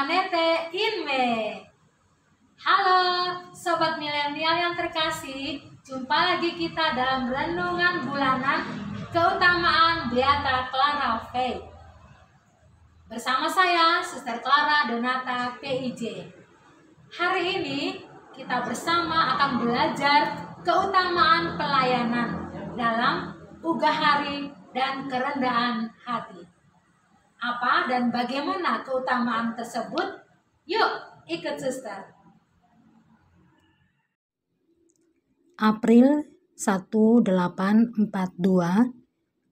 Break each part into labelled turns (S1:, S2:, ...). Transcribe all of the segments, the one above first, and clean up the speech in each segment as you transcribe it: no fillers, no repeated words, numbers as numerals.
S1: Anete Inme. Halo Sobat Milenial yang terkasih, jumpa lagi kita dalam renungan bulanan keutamaan Beata Clara Faith. Bersama saya, Suster Clara Donata PIJ. Hari ini kita bersama akan belajar keutamaan pelayanan dalam ugahari dan kerendahan hati. Apa dan bagaimana keutamaan tersebut? Yuk, ikut Suster.
S2: April 1842,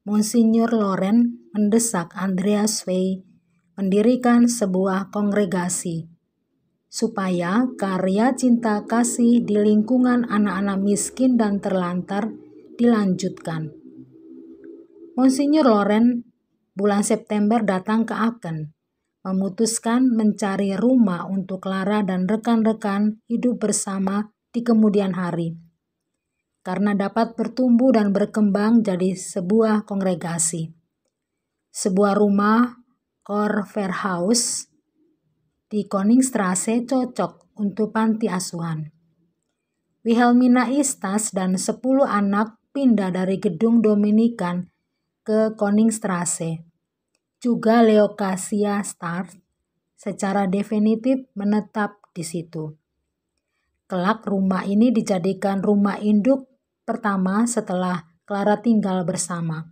S2: Monsinyur Loren mendesak Andreas Faith mendirikan sebuah kongregasi supaya karya cinta kasih di lingkungan anak-anak miskin dan terlantar dilanjutkan. Monsinyur Loren bulan September datang ke Aachen, memutuskan mencari rumah untuk Clara dan rekan-rekan hidup bersama di kemudian hari, karena dapat bertumbuh dan berkembang jadi sebuah kongregasi. Sebuah rumah Korverhaus di Koningstrasse cocok untuk panti asuhan. Wilhelmina Istas dan 10 anak pindah dari gedung Dominikan ke Koningstrasse. Juga Leocasia Start secara definitif menetap di situ. Kelak rumah ini dijadikan rumah induk pertama setelah Clara tinggal bersama.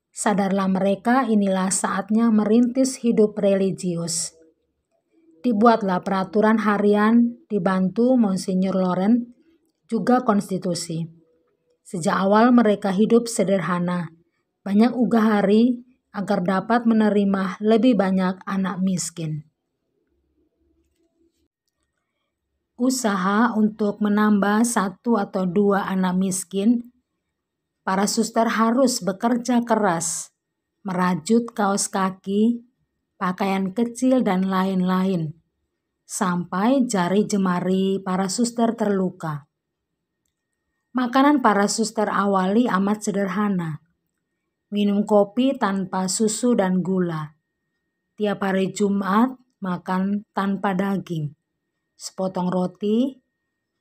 S2: Sadarlah mereka, inilah saatnya merintis hidup religius. Dibuatlah peraturan harian dibantu Monsinyur Loren, juga konstitusi. Sejak awal mereka hidup sederhana, banyak ugahari agar dapat menerima lebih banyak anak miskin. Usaha untuk menambah 1 atau 2 anak miskin, para suster harus bekerja keras, merajut kaos kaki, pakaian kecil dan lain-lain, sampai jari jemari para suster terluka. Makanan para suster awali amat sederhana. Minum kopi tanpa susu dan gula. Tiap hari Jumat makan tanpa daging. Sepotong roti,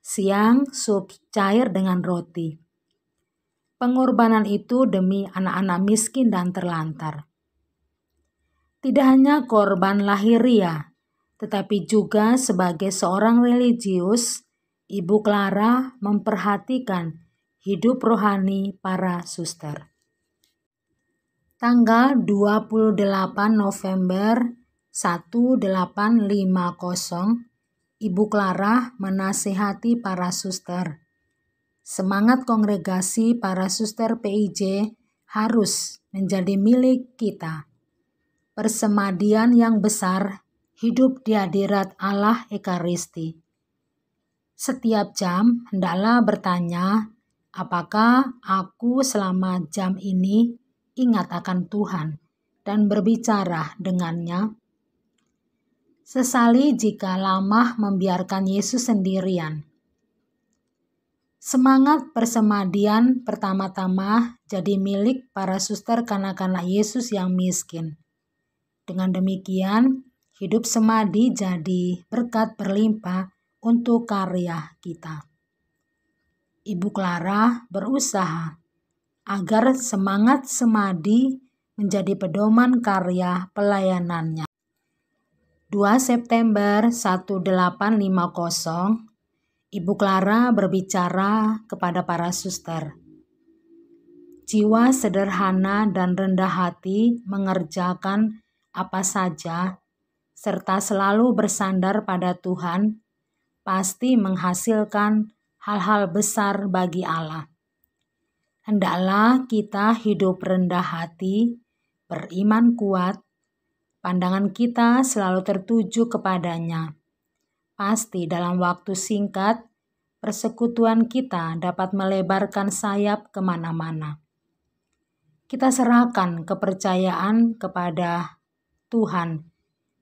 S2: siang sup cair dengan roti. Pengorbanan itu demi anak-anak miskin dan terlantar. Tidak hanya korban lahiriah, tetapi juga sebagai seorang religius, Ibu Clara memperhatikan hidup rohani para suster. Tanggal 28 November 1850, Ibu Clara menasihati para suster. Semangat kongregasi para suster PIJ harus menjadi milik kita. Persemadian yang besar hidup di hadirat Allah Ekaristi. Setiap jam hendaklah bertanya, apakah aku selama jam ini ingat akan Tuhan dan berbicara dengannya? Sesali jika lama membiarkan Yesus sendirian. Semangat persemadian pertama-tama jadi milik para suster kanak-kanak Yesus yang miskin. Dengan demikian, hidup semadi jadi berkat berlimpah untuk karya kita. Ibu Clara berusaha agar semangat semadi menjadi pedoman karya pelayanannya. 2 September 1850, Ibu Clara berbicara kepada para suster. Jiwa sederhana dan rendah hati mengerjakan apa saja, serta selalu bersandar pada Tuhan, pasti menghasilkan hal-hal besar bagi Allah. Hendaklah kita hidup rendah hati, beriman kuat, pandangan kita selalu tertuju kepadanya. Pasti dalam waktu singkat, persekutuan kita dapat melebarkan sayap kemana-mana. Kita serahkan kepercayaan kepada Tuhan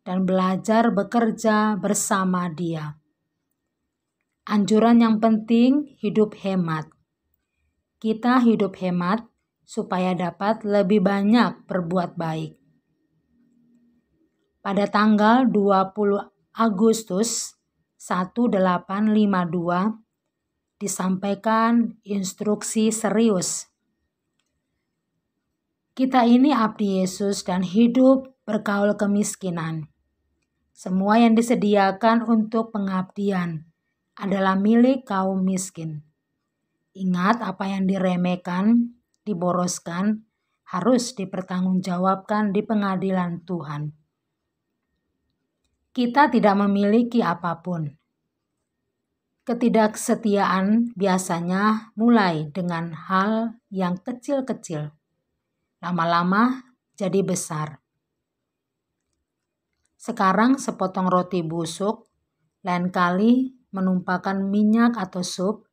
S2: dan belajar bekerja bersama Dia. Anjuran yang penting, hidup hemat. Kita hidup hemat supaya dapat lebih banyak berbuat baik. pada tanggal 20 Agustus 1852 disampaikan instruksi serius. Kita ini abdi Yesus dan hidup bergaul kemiskinan. Semua yang disediakan untuk pengabdian adalah milik kaum miskin. Ingat, apa yang diremehkan, diboroskan, harus dipertanggungjawabkan di pengadilan Tuhan. Kita tidak memiliki apapun. Ketidaksetiaan biasanya mulai dengan hal yang kecil-kecil. Lama-lama jadi besar. Sekarang sepotong roti busuk, lain kali menumpahkan minyak atau sup,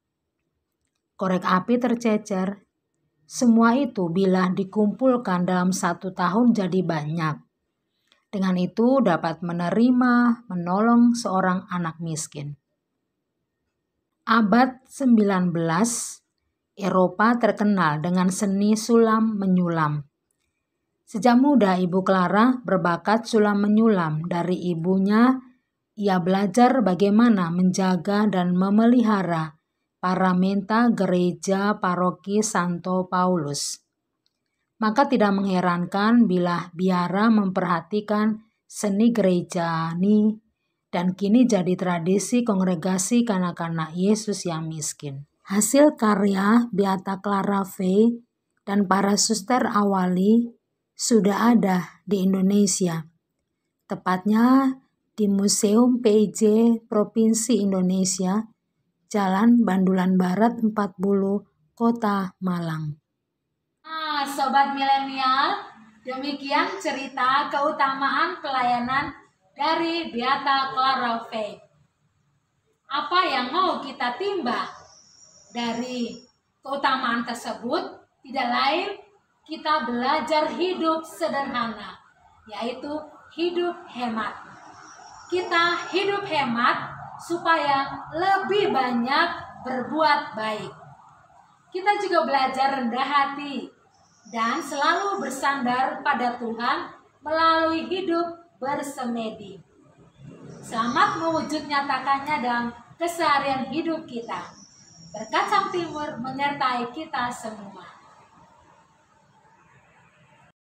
S2: korek api tercecer. Semua itu bila dikumpulkan dalam 1 tahun jadi banyak. Dengan itu dapat menolong seorang anak miskin. Abad 19, Eropa terkenal dengan seni sulam menyulam. Sejak muda Ibu Clara berbakat sulam menyulam. Dari ibunya, ia belajar bagaimana menjaga dan memelihara paramenta gereja paroki Santo Paulus. Maka tidak mengherankan bila biara memperhatikan seni gereja ini dan kini jadi tradisi kongregasi kanak-kanak Yesus yang miskin. Hasil karya Beata Clara Fey dan para suster awali sudah ada di Indonesia, tepatnya di Museum PIJ Provinsi Indonesia, Jalan Bandulan Barat 40, Kota Malang.
S1: Sobat milenial, demikian cerita keutamaan pelayanan dari Beata Clara Fey. Apa yang mau kita timba dari keutamaan tersebut? Tidak lain, kita belajar hidup sederhana, yaitu hidup hemat. Kita hidup hemat supaya lebih banyak berbuat baik. Kita juga belajar rendah hati dan selalu bersandar pada Tuhan melalui hidup bersemedi. Selamat mewujud nyatakannya dalam keseharian hidup kita. Berkat Sang Timur menyertai kita semua.